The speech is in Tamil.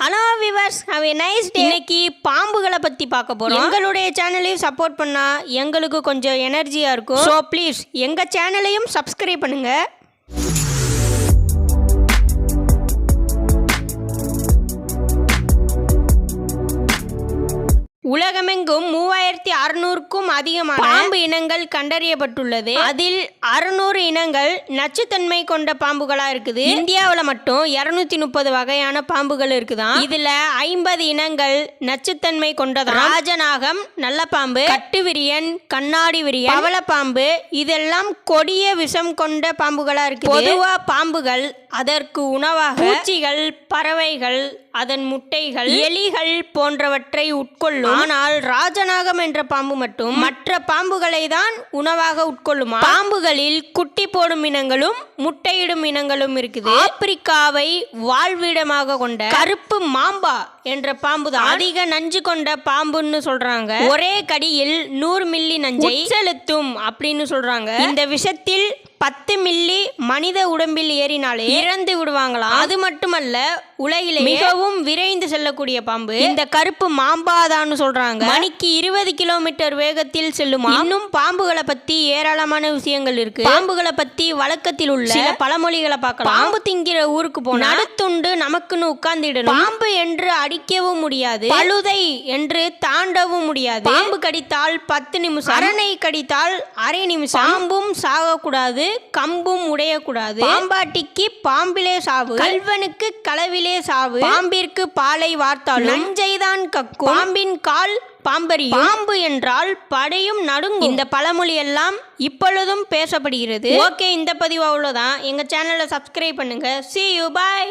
Hello viewers, have a nice day. இன்னைக்கு பாம்புகளை பற்றி பார்க்க போகிறோம். எங்களுடைய சேனலையும் சப்போர்ட் பண்ணால் எங்களுக்கு கொஞ்சம் எனர்ஜியாக இருக்கும். ஸோ ப்ளீஸ் எங்கள் சேனலையும் சப்ஸ்கிரைப் பண்ணுங்கள். உலகமெங்கும் 3600க்கும் அதிகமான பாம்பு இனங்கள் கண்டறியப்பட்டுள்ளது. அதில் 600 இனங்கள் நச்சுத்தன்மை கொண்ட பாம்புகளா இருக்குது. இந்தியாவில் மட்டும் 230 வகையான பாம்புகள் இருக்குதான். இதுல 50 இனங்கள் நச்சுத்தன்மை கொண்டதா. ராஜநாகம், நல்ல பாம்பு, கட்டுவிரியன், கண்ணாடி விரியன், பவளப்பாம்பு இதெல்லாம் கொடிய விஷம் கொண்ட பாம்புகளா இருக்கு. பொதுவா பாம்புகள் அதற்கு உணவாக பூச்சிகள், பறவைகள், அதன் முட்டைகள், எலிகள் போன்றவற்றை உட்கொள்ளும். ஆனால் ராஜநாகம் என்ற பாம்பு மட்டும் மற்ற பாம்புகளை தான் உணவாக உட்கொள்ளுமா. பாம்புகளில் குட்டி போடும் இனங்களும் முட்டையிடும் இனங்களும் இருக்குது. ஆப்பிரிக்காவை வாழ்விடமாக கொண்ட கருப்பு மாம்பா என்ற பாம்பு தான் அதிக நஞ்சு கொண்ட பாம்புன்னு சொல்றாங்க. ஒரே கடியில் 100 மில்லி நஞ்சை செலுத்தும் அப்படின்னு சொல்றாங்க. இந்த விஷத்தில் 10 மில்லி மனித உடம்பில் ஏறினாலே இறந்து விடுவாங்களாம். அது மட்டுமல்ல, உலகிலே மிகவும் விரைந்து செல்லக்கூடிய பாம்பு இந்த கருப்பு மாம்பாதான்னு சொல்றாங்க. மணிக்கு 20 கிலோமீட்டர் வேகத்தில் செல்லுமா. இன்னும் பாம்புகளை பத்தி ஏராளமான விஷயங்கள் இருக்கு. பாம்புகளை பத்தி வழக்கத்தில் உள்ள சில பழமொழிகளை பார்க்கலாம். பாம்பு திங்கிற ஊருக்கு போனா நடுத்துண்டு நமக்குன்னு உட்கார்ந்திடணும். பாம்பு என்று அடிக்கவும் முடியாது, பழுதை என்று தாண்டவும் முடியாது. பாம்பு கடித்தால் 10 நிமிஷம், அரணை கடித்தால் அரை நிமிஷம். பாம்பும் சாகக்கூடாது, கம்பும் உடையக்கூடாது. பாம்பாட்டிக்கு பாம்பிலே சாவு, கல்வனுக்கு களவிலே சாவு. பாம்பிற்கு பாலை வார்த்தாலும் நஞ்சைதான் கக்கும். பாம்பின் கால் பாம்பரி. பாம்பு என்றால் படையும் நடுங்கும். இந்த பழமொழி எல்லாம் இப்பொழுதும் பேசப்படுகிறது. ஓகே, இந்த பதிவு அவ்வளோதான். எங்க சேனலை சப்ஸ்கிரைப் பண்ணுங்க. See you, bye.